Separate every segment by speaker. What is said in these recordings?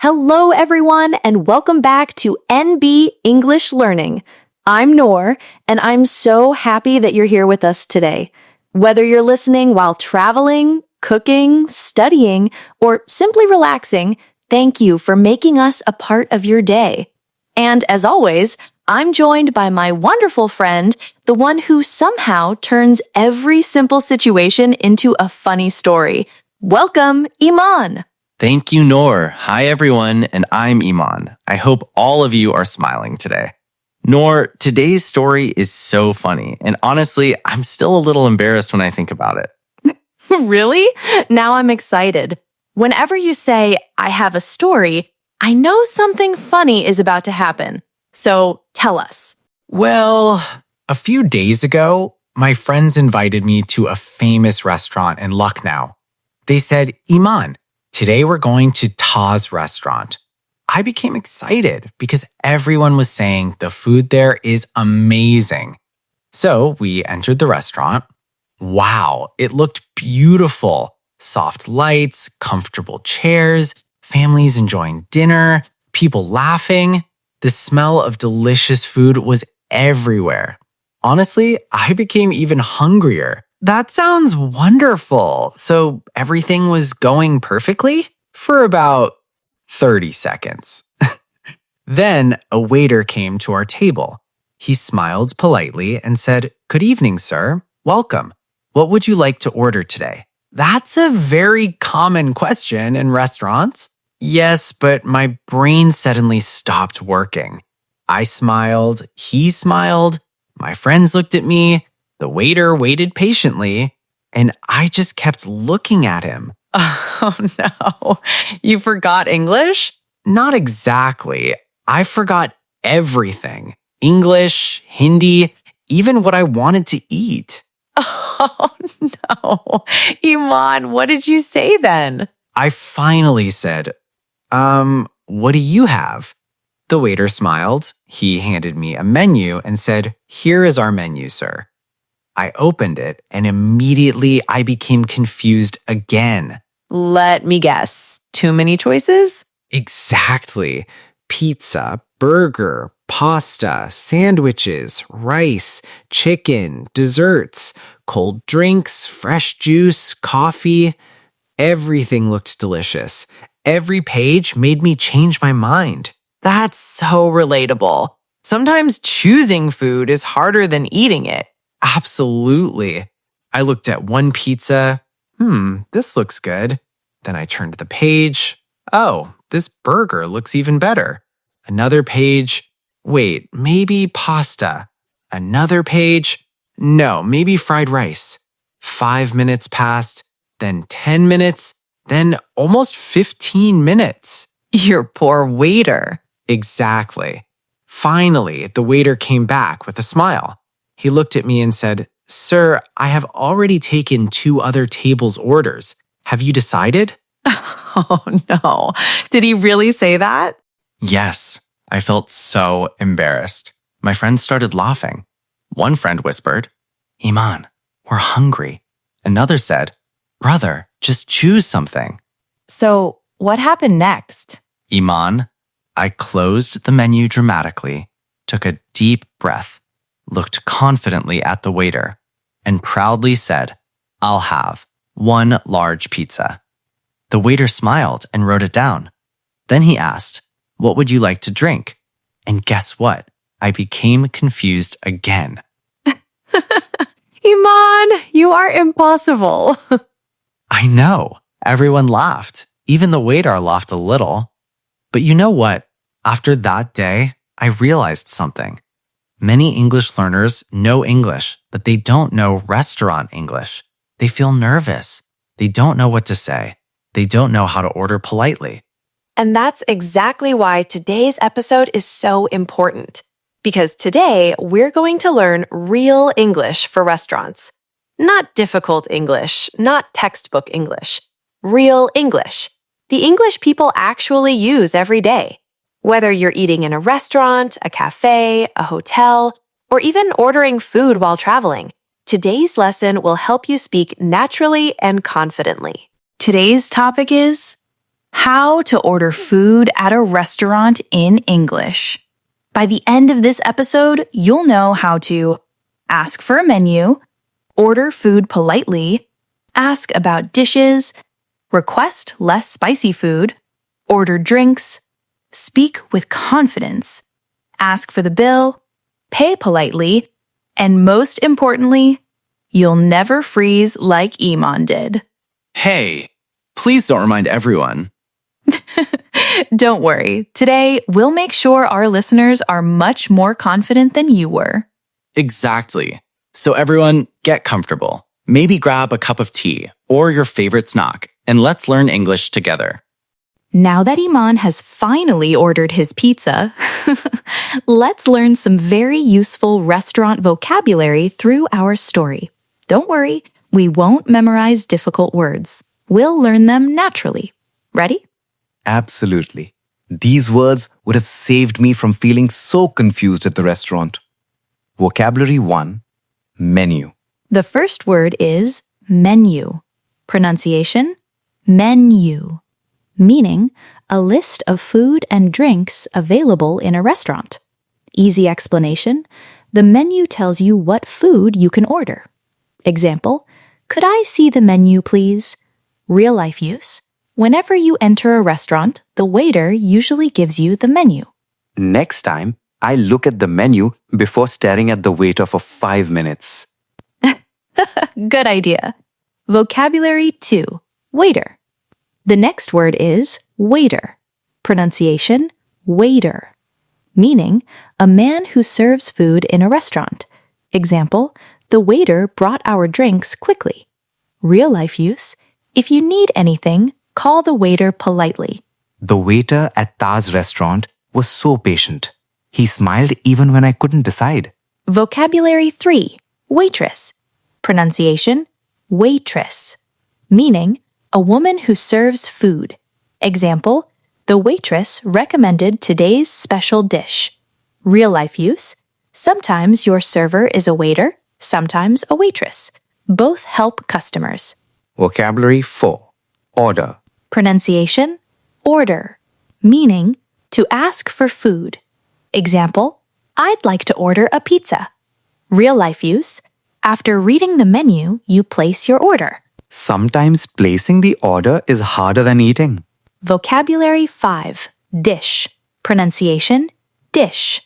Speaker 1: Hello, everyone, and welcome back to NB English Learning. I'm Noor, and I'm so happy that you're here with us today. Whether you're listening while traveling, cooking, studying, or simply relaxing, thank you for making us a part of your day. And as always, I'm joined by my wonderful friend, the one who somehow turns every simple situation into a funny story. Welcome, Eman.
Speaker 2: Thank you, Noor. Hi, everyone, and I'm Eman. I hope all of you are smiling today. Noor, today's story is so funny, and honestly, I'm still a little embarrassed when I think about it.
Speaker 1: Really? Now I'm excited. Whenever you say, I have a story, I know something funny is about to happen. So tell us.
Speaker 3: Well, a few days ago, my friends invited me to a famous restaurant in Lucknow. They said, Eman, today we're going to Taz restaurant. I became excited because everyone was saying the food there is amazing. So we entered the restaurant. Wow, it looked beautiful. Soft lights, comfortable chairs, families enjoying dinner, people laughing. The smell of delicious food was everywhere. Honestly, I became even hungrier. That sounds wonderful. So everything was going perfectly? For about 30 seconds. Then a waiter came to our table. He smiled politely and said, Good evening, sir. Welcome. What would you like to order today? That's a very common question in restaurants. Yes, but my brain suddenly stopped working. I smiled, he smiled, my friends looked at me, the waiter waited patiently, and I just kept looking at him.
Speaker 1: Oh no, you forgot English?
Speaker 3: Not exactly. I forgot everything. English, Hindi, even what I wanted to eat.
Speaker 1: Oh no. Eman, what did you say then?
Speaker 3: I finally said, what do you have? The waiter smiled. He handed me a menu and said, Here is our menu, sir. I opened it and immediately I became confused again.
Speaker 1: Let me guess. Too many choices?
Speaker 3: Exactly. Pizza, burger, pasta, sandwiches, rice, chicken, desserts, cold drinks, fresh juice, coffee. Everything looked delicious. Every page made me change my mind.
Speaker 1: That's so relatable. Sometimes choosing food is harder than eating it.
Speaker 3: Absolutely. I looked at one pizza. This looks good. Then I turned the page. Oh, this burger looks even better. Another page. Wait, maybe pasta. Another page. No, maybe fried rice. 5 minutes passed, then 10 minutes, then almost 15 minutes.
Speaker 1: Your poor waiter.
Speaker 3: Exactly. Finally, the waiter came back with a smile. He looked at me and said, Sir, I have already taken 2 other tables' orders. Have you decided?
Speaker 1: Oh no. Did he really say that?
Speaker 2: Yes, I felt so embarrassed. My friends started laughing. One friend whispered, Eman, we're hungry. Another said, Brother, just choose something.
Speaker 1: So, what happened next?
Speaker 2: Eman, I closed the menu dramatically, took a deep breath, looked confidently at the waiter, and proudly said, I'll have 1 large pizza. The waiter smiled and wrote it down. Then he asked, What would you like to drink? And guess what? I became confused again.
Speaker 1: Eman, you are impossible.
Speaker 2: I know. Everyone laughed. Even the waiter laughed a little. But you know what? After that day, I realized something. Many English learners know English, but they don't know restaurant English. They feel nervous. They don't know what to say. They don't know how to order politely.
Speaker 1: And that's exactly why today's episode is so important. Because today, we're going to learn real English for restaurants. Not difficult English, not textbook English. Real English. The English people actually use every day. Whether you're eating in a restaurant, a cafe, a hotel, or even ordering food while traveling, today's lesson will help you speak naturally and confidently. Today's topic is how to order food at a restaurant in English. By the end of this episode, you'll know how to ask for a menu, order food politely, ask about dishes, request less spicy food, order drinks, speak with confidence, ask for the bill, pay politely, and most importantly, you'll never freeze like Eman did.
Speaker 2: Hey, please don't remind everyone.
Speaker 1: Don't worry. Today, we'll make sure our listeners are much more confident than you were.
Speaker 2: Exactly. So everyone, get comfortable. Maybe grab a cup of tea or your favorite snack, and let's learn English together.
Speaker 1: Now that Eman has finally ordered his pizza, let's learn some very useful restaurant vocabulary through our story. Don't worry, we won't memorize difficult words. We'll learn them naturally. Ready?
Speaker 4: Absolutely. These words would have saved me from feeling so confused at the restaurant. Vocabulary 1. Menu.
Speaker 1: The first word is menu. Pronunciation, menu. Meaning a list of food and drinks available in a restaurant. Easy explanation, the menu tells you what food you can order. Example, could I see the menu, please? Real life use, whenever you enter a restaurant, the waiter usually gives you the menu.
Speaker 4: Next time, I look at the menu before staring at the waiter for 5 minutes.
Speaker 1: Good idea. Vocabulary 2, waiter. The next word is waiter. Pronunciation, waiter. Meaning a man who serves food in a restaurant. Example, the waiter brought our drinks quickly. Real life use, if you need anything, call the waiter politely.
Speaker 4: The waiter at Taj's restaurant was so patient. He smiled even when I couldn't decide.
Speaker 1: Vocabulary 3, waitress. Pronunciation, waitress. Meaning a woman who serves food. Example, the waitress recommended today's special dish. Real life use, sometimes your server is a waiter, sometimes a waitress. Both help customers.
Speaker 4: Vocabulary 4. Order.
Speaker 1: Pronunciation, order. Meaning to ask for food. Example, I'd like to order a pizza. Real life use, after reading the menu, you place your order.
Speaker 4: Sometimes placing the order is harder than eating.
Speaker 1: Vocabulary 5, dish. Pronunciation, dish.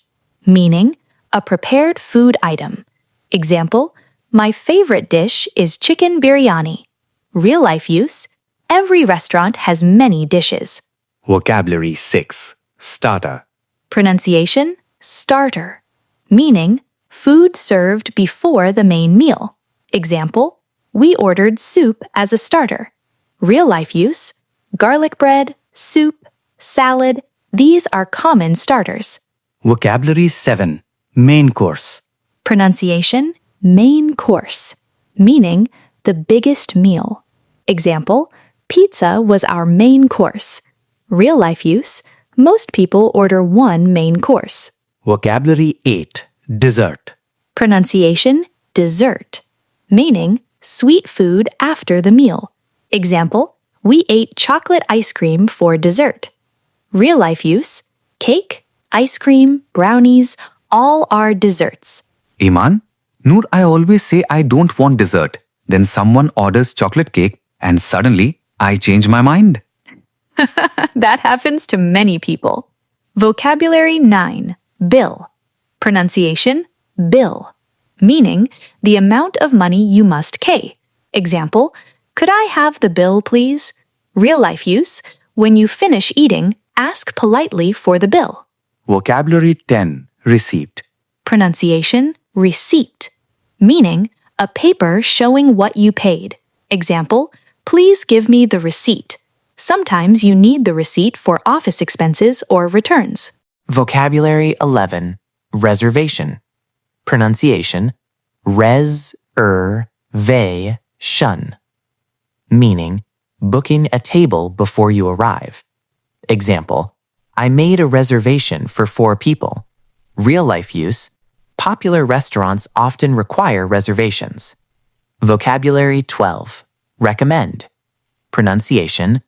Speaker 1: Meaning a prepared food item. Example, my favorite dish is chicken biryani. Real life use, every restaurant has many dishes.
Speaker 4: Vocabulary 6. Starter.
Speaker 1: Pronunciation, starter. Meaning food served before the main meal. Example, we ordered soup as a starter. Real life use, garlic bread, soup, salad, these are common starters.
Speaker 4: Vocabulary 7. Main course.
Speaker 1: Pronunciation, main course. Meaning the biggest meal. Example, pizza was our main course. Real life use, most people order one main course.
Speaker 4: Vocabulary 8. Dessert.
Speaker 1: Pronunciation, dessert. Meaning sweet food after the meal. Example, we ate chocolate ice cream for dessert. Real life use, cake, ice cream, brownies, all are desserts.
Speaker 4: Eman, Noor, I always say I don't want dessert. Then someone orders chocolate cake and suddenly I change my mind.
Speaker 1: That happens to many people. Vocabulary 9, bill. Pronunciation, bill. Meaning the amount of money you must pay. Example, could I have the bill, please? Real life use, when you finish eating, ask politely for the bill.
Speaker 4: Vocabulary 10. Receipt.
Speaker 1: Pronunciation, receipt. Meaning a paper showing what you paid. Example, please give me the receipt. Sometimes you need the receipt for office expenses or returns.
Speaker 5: Vocabulary 11. Reservation. Pronunciation, res-er-ve-shun. Meaning, booking a table before you arrive. Example, I made a reservation for 4 people. Real life use, popular restaurants often require reservations. Vocabulary 12. Recommend. Pronunciation,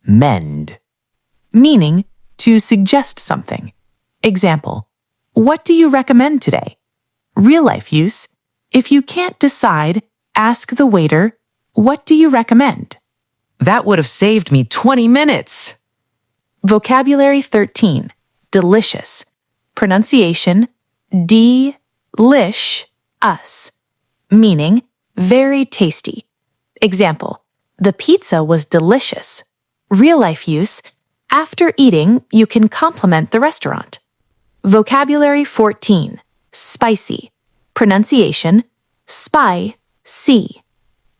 Speaker 5: mend, meaning to suggest something. Example, what do you recommend today? Real life use, if you can't decide, ask the waiter, what do you recommend?
Speaker 6: That would have saved me 20 minutes.
Speaker 5: Vocabulary 13, delicious. Pronunciation, de-lish, us, meaning very tasty. Example, the pizza was delicious. Real life use, after eating, you can compliment the restaurant. Vocabulary 14, spicy. Pronunciation, spy-see,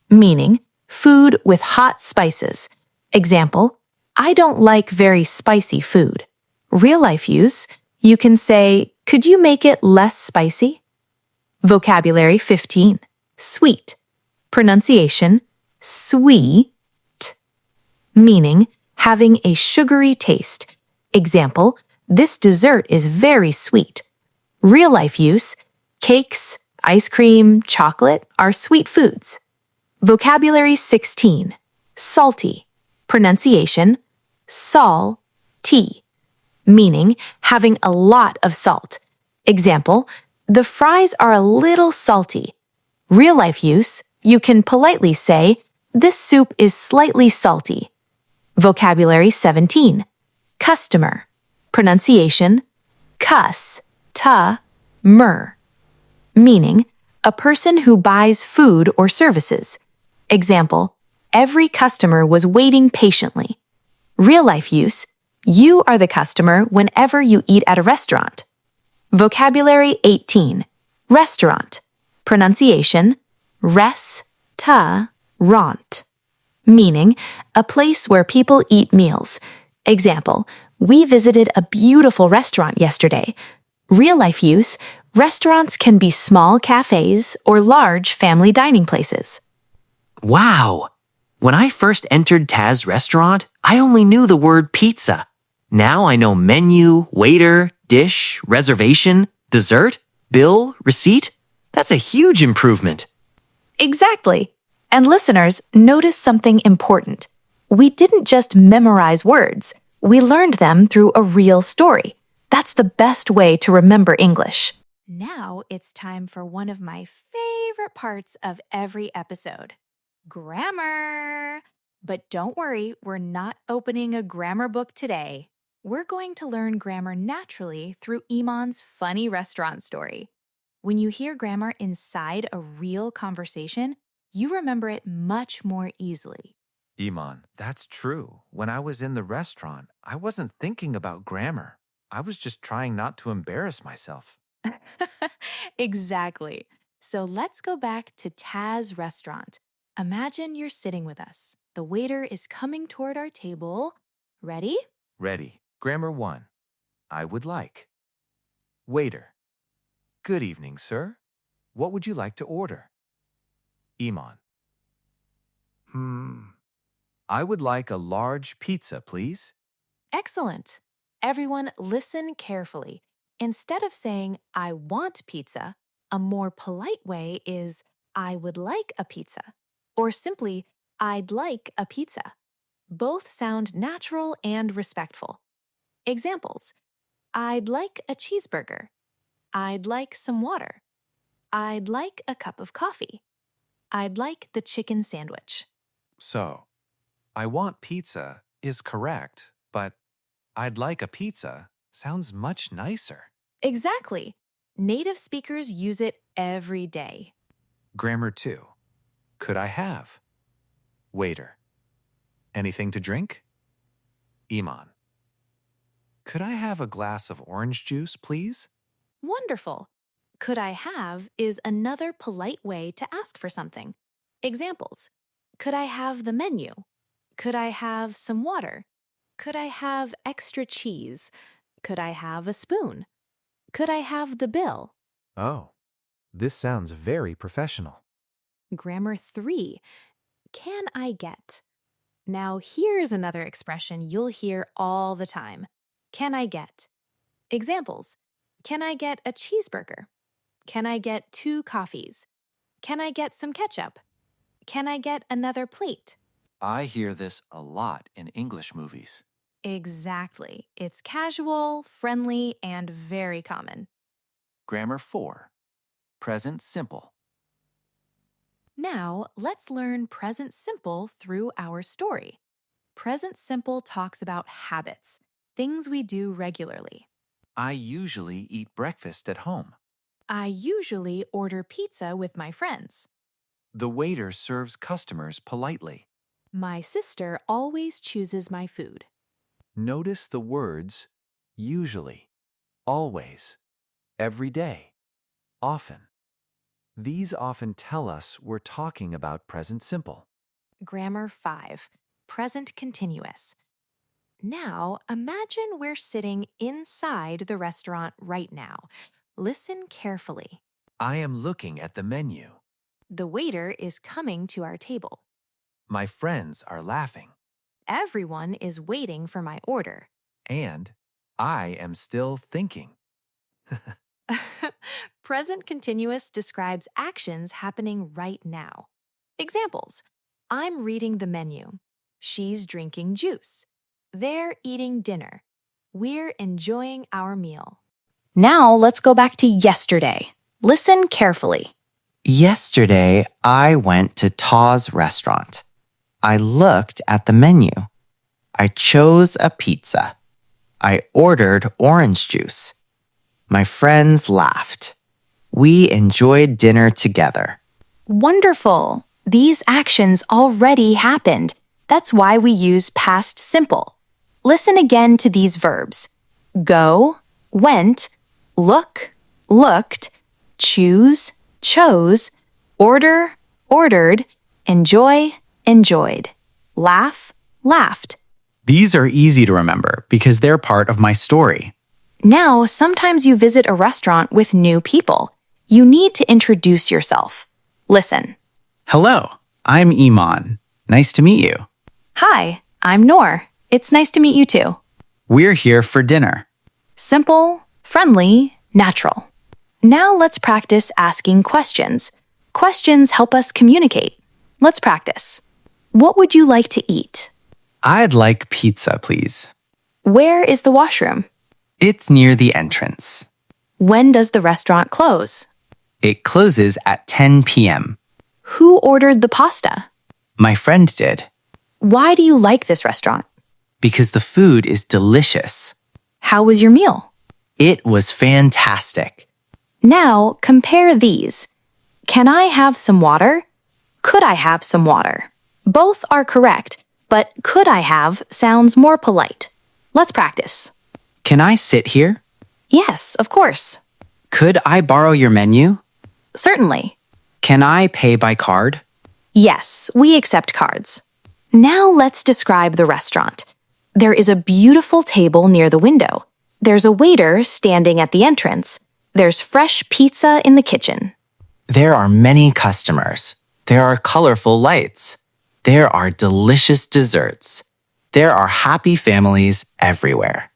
Speaker 5: meaning food with hot spices. Example, I don't like very spicy food. Real life use, you can say, could you make it less spicy? Vocabulary 15, sweet. Pronunciation, sweet, meaning having a sugary taste. Example, this dessert is very sweet. Real life use, cakes, ice cream, chocolate are sweet foods. Vocabulary 16, salty. Pronunciation, sal-ty, meaning having a lot of salt. Example, the fries are a little salty. Real life use, you can politely say, this soup is slightly salty. Vocabulary 17, customer. Pronunciation, mer, meaning a person who buys food or services. Example, every customer was waiting patiently. Real life use, you are the customer whenever you eat at a restaurant. Vocabulary 18, restaurant. Pronunciation, res-ta-rant, meaning a place where people eat meals. Example, we visited a beautiful restaurant yesterday. Real life use, restaurants can be small cafes or large family dining places.
Speaker 6: Wow! When I first entered Taz's restaurant, I only knew the word pizza. Now I know menu, waiter, dish, reservation, dessert, bill, receipt. That's a huge improvement.
Speaker 1: Exactly. And listeners, notice something important. We didn't just memorize words. We learned them through a real story. That's the best way to remember English. Now it's time for one of my favorite parts of every episode. Grammar! But don't worry, we're not opening a grammar book today. We're going to learn grammar naturally through Eman's funny restaurant story. When you hear grammar inside a real conversation, you remember it much more easily.
Speaker 7: Eman, that's true. When I was in the restaurant, I wasn't thinking about grammar. I was just trying not to embarrass myself.
Speaker 1: Exactly. So let's go back to Taz's restaurant. Imagine you're sitting with us. The waiter is coming toward our table. Ready?
Speaker 7: Ready. Grammar 1. I would like. Waiter. Good evening, sir. What would you like to order? Eman. I would like a large pizza, please.
Speaker 1: Excellent. Everyone, listen carefully. Instead of saying, I want pizza, a more polite way is, I would like a pizza, or simply, I'd like a pizza. Both sound natural and respectful. Examples, I'd like a cheeseburger. I'd like some water. I'd like a cup of coffee. I'd like the chicken sandwich.
Speaker 7: So, I want pizza is correct, but I'd like a pizza sounds much nicer.
Speaker 1: Exactly. Native speakers use it every day.
Speaker 7: Grammar 2. Could I have? Waiter. Anything to drink? Eman. Could I have a glass of orange juice, please?
Speaker 1: Wonderful. Could I have is another polite way to ask for something. Examples. Could I have the menu? Could I have some water? Could I have extra cheese? Could I have a spoon? Could I have the bill?
Speaker 7: Oh, this sounds very professional.
Speaker 1: Grammar 3. Can I get? Now here's another expression you'll hear all the time. Can I get? Examples. Can I get a cheeseburger? Can I get 2 coffees? Can I get some ketchup? Can I get another plate?
Speaker 7: I hear this a lot in English movies.
Speaker 1: Exactly. It's casual, friendly, and very common.
Speaker 7: Grammar 4. Present simple.
Speaker 1: Now, let's learn present simple through our story. Present simple talks about habits, things we do regularly.
Speaker 7: I usually eat breakfast at home.
Speaker 1: I usually order pizza with my friends.
Speaker 7: The waiter serves customers politely.
Speaker 1: My sister always chooses my food.
Speaker 7: Notice the words usually, always, every day, often. These often tell us we're talking about present simple.
Speaker 1: Grammar 5. Present continuous. Now, imagine we're sitting inside the restaurant right now. Listen carefully.
Speaker 7: I am looking at the menu.
Speaker 1: The waiter is coming to our table.
Speaker 7: My friends are laughing.
Speaker 1: Everyone is waiting for my order.
Speaker 7: And I am still thinking.
Speaker 1: Present continuous describes actions happening right now. Examples: I'm reading the menu. She's drinking juice. They're eating dinner. We're enjoying our meal. Now let's go back to yesterday. Listen carefully.
Speaker 2: Yesterday, I went to Ta's restaurant. I looked at the menu. I chose a pizza. I ordered orange juice. My friends laughed. We enjoyed dinner together.
Speaker 1: Wonderful! These actions already happened. That's why we use past simple. Listen again to these verbs: go, went, look, looked, choose, chose, order, ordered, enjoy, enjoyed, laugh, laughed.
Speaker 3: These are easy to remember because they're part of my story.
Speaker 1: Now, sometimes you visit a restaurant with new people. You need to introduce yourself. Listen.
Speaker 3: Hello, I'm Eman. Nice to meet you.
Speaker 1: Hi, I'm Noor. It's nice to meet you too.
Speaker 3: We're here for dinner.
Speaker 1: Simple, friendly, natural. Now let's practice asking questions. Questions help us communicate. Let's practice. What would you like to eat?
Speaker 2: I'd like pizza, please.
Speaker 1: Where is the washroom?
Speaker 2: It's near the entrance.
Speaker 1: When does the restaurant close?
Speaker 2: It closes at 10 p.m.
Speaker 1: Who ordered the pasta?
Speaker 2: My friend did,
Speaker 1: Why do you like this restaurant?
Speaker 2: because the food is delicious.
Speaker 1: How was your meal?
Speaker 2: It was fantastic.
Speaker 1: Now compare these. Can I have some water? Could I have some water? Both are correct, but could I have sounds more polite. Let's practice.
Speaker 2: Can I sit here?
Speaker 1: Yes, of course.
Speaker 2: Could I borrow your menu?
Speaker 1: Certainly.
Speaker 2: Can I pay by card?
Speaker 1: Yes, we accept cards. Now let's describe the restaurant. There is a beautiful table near the window. There's a waiter standing at the entrance. There's fresh pizza in the kitchen.
Speaker 2: There are many customers. There are colorful lights. There are delicious desserts. There are happy families everywhere.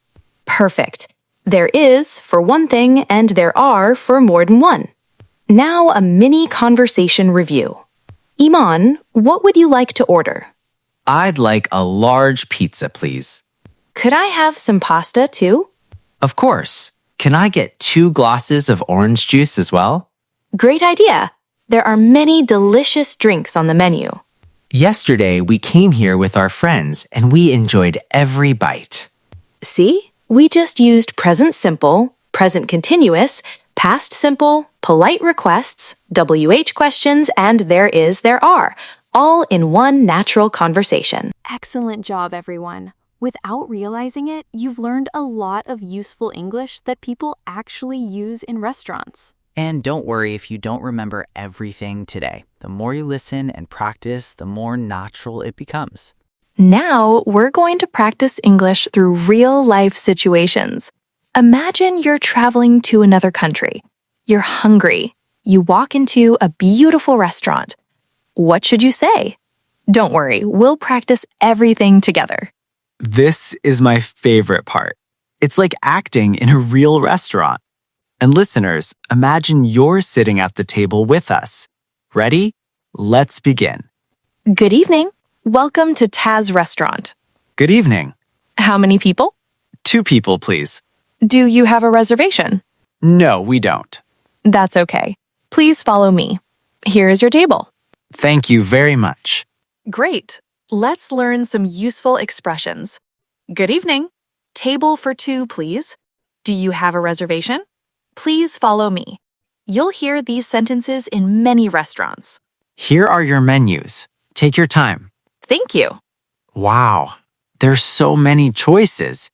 Speaker 1: Perfect. There is for one thing, and there are for more than one. Now a mini conversation review. Eman, what would you like to order?
Speaker 2: I'd like a large pizza, please.
Speaker 1: Could I have some pasta too?
Speaker 2: Of course. Can I get 2 glasses of orange juice as well?
Speaker 1: Great idea. There are many delicious drinks on the menu.
Speaker 2: Yesterday, we came here with our friends and we enjoyed every bite.
Speaker 1: See? We just used present simple, present continuous, past simple, polite requests, WH questions, and there is, there are, all in one natural conversation.
Speaker 8: Excellent job, everyone. Without realizing it, you've learned a lot of useful English that people actually use in restaurants.
Speaker 5: And don't worry if you don't remember everything today. The more you listen and practice, the more natural it becomes.
Speaker 1: Now we're going to practice English through real-life situations. Imagine you're traveling to another country. You're hungry. You walk into a beautiful restaurant. What should you say? Don't worry, we'll practice everything together.
Speaker 3: This is my favorite part. It's like acting in a real restaurant. And listeners, imagine you're sitting at the table with us. Ready? Let's begin.
Speaker 1: Good evening. Welcome to Taz Restaurant.
Speaker 2: Good evening.
Speaker 1: How many people?
Speaker 2: 2 people, please.
Speaker 1: Do you have a reservation?
Speaker 2: No, we don't.
Speaker 1: That's okay. Please follow me. Here is your table.
Speaker 2: Thank you very much.
Speaker 1: Great. Let's learn some useful expressions. Good evening. Table for 2, please. Do you have a reservation? Please follow me. You'll hear these sentences in many restaurants.
Speaker 2: Here are your menus. Take your time.
Speaker 1: Thank you.
Speaker 2: Wow, there's so many choices.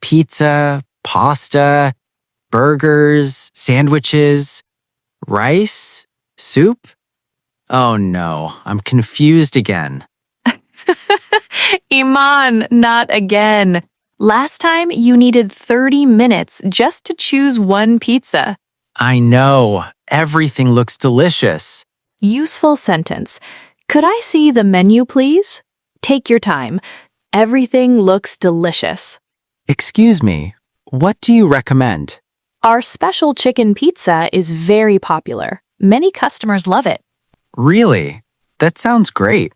Speaker 2: Pizza, pasta, burgers, sandwiches, rice, soup. Oh no, I'm confused again.
Speaker 1: Eman, not again. Last time you needed 30 minutes just to choose one pizza.
Speaker 2: I know, everything looks delicious.
Speaker 1: Useful sentence. Could I see the menu, please? Take your time. Everything looks delicious.
Speaker 2: Excuse me, what do you recommend?
Speaker 1: Our special chicken pizza is very popular. Many customers love it.
Speaker 2: Really? That sounds great.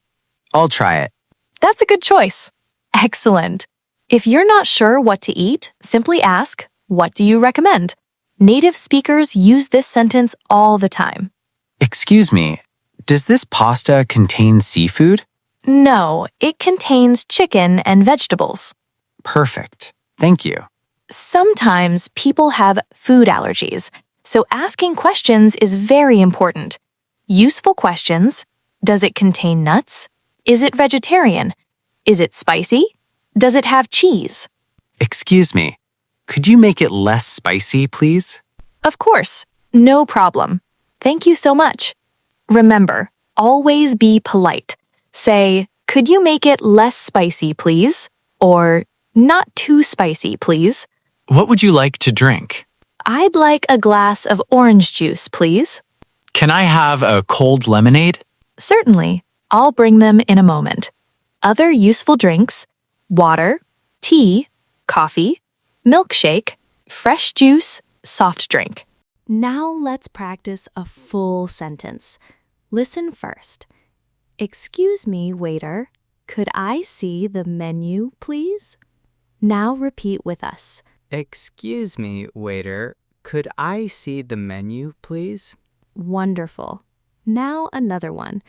Speaker 2: I'll try it.
Speaker 1: That's a good choice. Excellent. If you're not sure what to eat, simply ask, "What do you recommend?" Native speakers use this sentence all the time.
Speaker 2: Excuse me, does this pasta contain seafood?
Speaker 1: No, it contains chicken and vegetables.
Speaker 2: Perfect. Thank you.
Speaker 1: Sometimes people have food allergies, so asking questions is very important. Useful questions: does it contain nuts? Is it vegetarian? Is it spicy? Does it have cheese?
Speaker 2: Excuse me, could you make it less spicy, please?
Speaker 1: Of course, no problem. Thank you so much. Remember, always be polite. Say, "Could you make it less spicy, please?" Or, "Not too spicy, please."
Speaker 2: What would you like to drink?
Speaker 1: "I'd like a glass of orange juice, please."
Speaker 2: Can I have a cold lemonade?
Speaker 1: Certainly, I'll bring them in a moment. Other useful drinks: water, tea, coffee, milkshake, fresh juice, soft drink. Now let's practice a full sentence. Listen first. Excuse me, waiter. Could I see the menu, please? Now repeat with us.
Speaker 9: Excuse me, waiter. Could I see the menu, please?
Speaker 1: Wonderful. Now another one.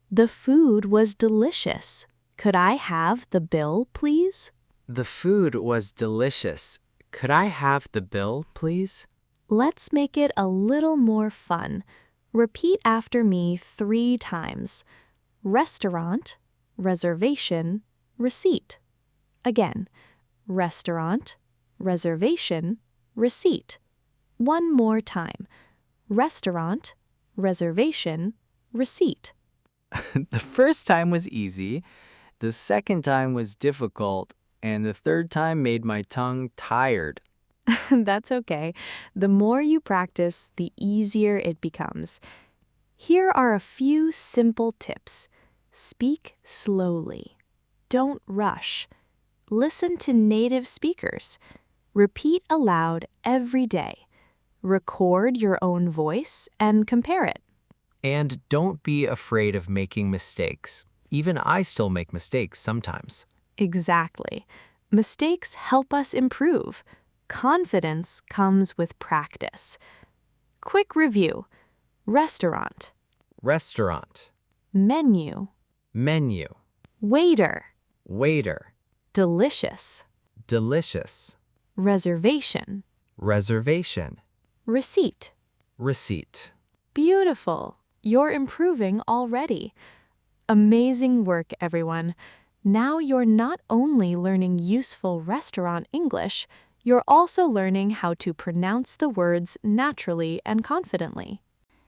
Speaker 1: The food was delicious. Could I have the bill, please?
Speaker 9: The food was delicious. Could I have the bill, please?
Speaker 1: Let's make it a little more fun. Repeat after me 3 times. Restaurant, reservation, receipt. Again, restaurant, reservation, receipt. One more time. Restaurant, reservation, receipt.
Speaker 9: The first time was easy, the second time was difficult, and the third time made my tongue tired.
Speaker 1: That's okay. The more you practice, the easier it becomes. Here are a few simple tips. Speak slowly. Don't rush. Listen to native speakers. Repeat aloud every day. Record your own voice and compare it.
Speaker 9: And don't be afraid of making mistakes. Even I still make mistakes sometimes.
Speaker 1: Exactly. Mistakes help us improve. Confidence comes with practice. Quick review. Restaurant,
Speaker 9: Restaurant,
Speaker 1: menu,
Speaker 9: menu,
Speaker 1: waiter,
Speaker 9: waiter,
Speaker 1: delicious,
Speaker 9: delicious,
Speaker 1: reservation,
Speaker 9: reservation,
Speaker 1: receipt.
Speaker 9: receipt.
Speaker 1: Beautiful. You're improving already. Amazing work, everyone. Now you're not only learning useful restaurant English, you're also learning how to pronounce the words naturally and confidently.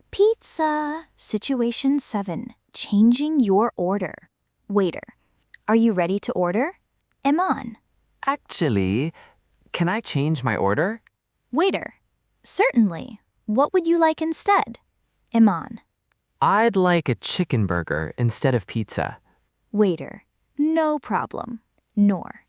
Speaker 10: Pizza. Situation 7. Changing your order. Waiter. Are you ready to order? Eman.
Speaker 9: Actually, can I change my order?
Speaker 10: Waiter. Certainly. What would you like instead? Eman.
Speaker 9: I'd like a chicken burger instead of pizza.
Speaker 10: Waiter. No problem. Noor.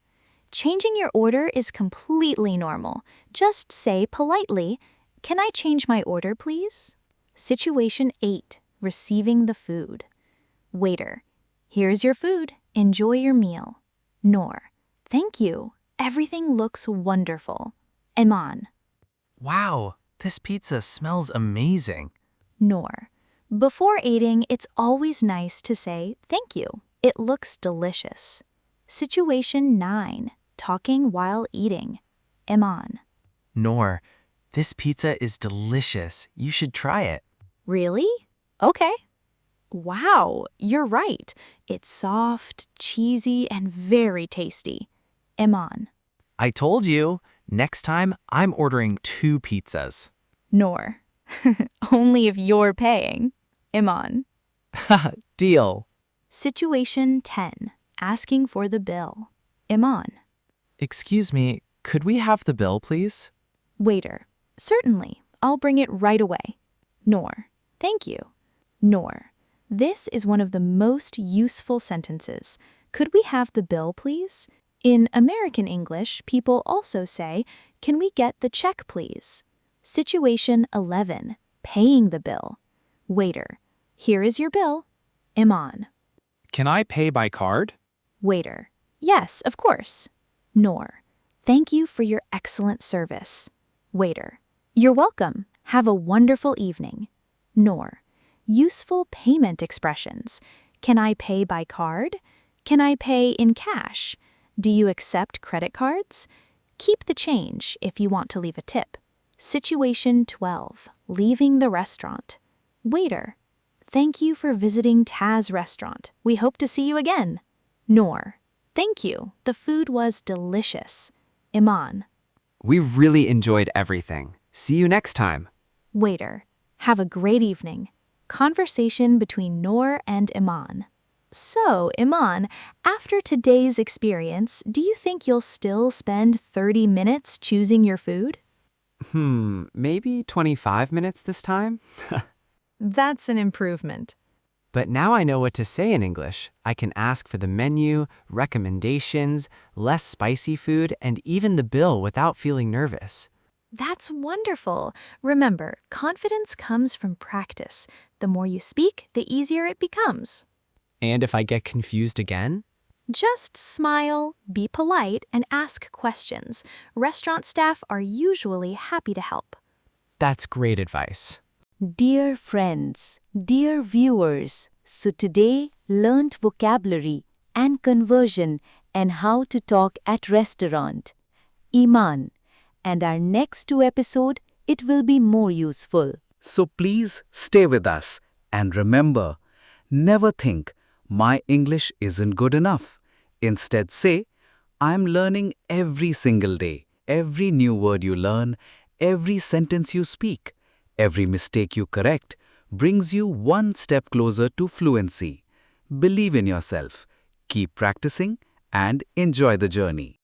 Speaker 10: Changing your order is completely normal. Just say politely, "Can I change my order, please?" Situation 8. Receiving the food. Waiter. Here's your food. Enjoy your meal. Noor, thank you. Everything looks wonderful. Eman,
Speaker 11: Wow, this pizza smells amazing.
Speaker 10: Noor, before eating, it's always nice to say thank you. It looks delicious. Situation 9. Talking while eating. Eman,
Speaker 11: Noor, this pizza is delicious. You should try it.
Speaker 10: really? Okay. Wow, you're right. It's soft, cheesy, and very tasty. Eman,
Speaker 11: I told you, next time I'm ordering 2 pizzas.
Speaker 10: Noor, only if you're paying. Eman.
Speaker 11: Deal.
Speaker 10: Situation 10. Asking for the bill. Eman.
Speaker 11: Excuse me, could we have the bill, please?
Speaker 10: Waiter. Certainly. I'll bring it right away. Noor. Thank you. Noor. This is one of the most useful sentences. Could we have the bill, please? In American English, people also say, can we get the check, please? Situation 11. Paying the bill. Waiter. Here is your bill. Eman.
Speaker 3: Can I pay by card?
Speaker 10: Waiter. Yes, of course. Noor. Thank you for your excellent service. Waiter. You're welcome. Have a wonderful evening. Noor. Useful payment expressions. Can I pay by card? Can I pay in cash? Do you accept credit cards? Keep the change if you want to leave a tip. Situation 12. Leaving the restaurant. Waiter. Thank you for visiting Taz Restaurant. We hope to see you again. Noor. Thank you. The food was delicious. Eman.
Speaker 12: We really enjoyed everything. See you next time.
Speaker 10: Waiter. Have a great evening. Conversation between Noor and Eman. So, Eman, after today's experience, do you think you'll still spend 30 minutes choosing your food?
Speaker 12: Maybe 25 minutes this time?
Speaker 10: That's an improvement.
Speaker 12: But now I know what to say in English. I can ask for the menu, recommendations, less spicy food, and even the bill without feeling nervous.
Speaker 10: That's wonderful. Remember, confidence comes from practice. The more you speak, the easier it becomes.
Speaker 12: And if I get confused again?
Speaker 10: Just smile, be polite, and ask questions. Restaurant staff are usually happy to help.
Speaker 12: That's great advice.
Speaker 13: Dear friends, dear viewers, so today learned vocabulary and conversion and how to talk at restaurant. Eman. And our next 2 episode, it will be more useful.
Speaker 4: So please stay with us. And remember, never think, my English isn't good enough. Instead say, I'm learning every single day. Every new word you learn, every sentence you speak, every mistake you correct brings you one step closer to fluency. Believe in yourself, keep practicing, and enjoy the journey.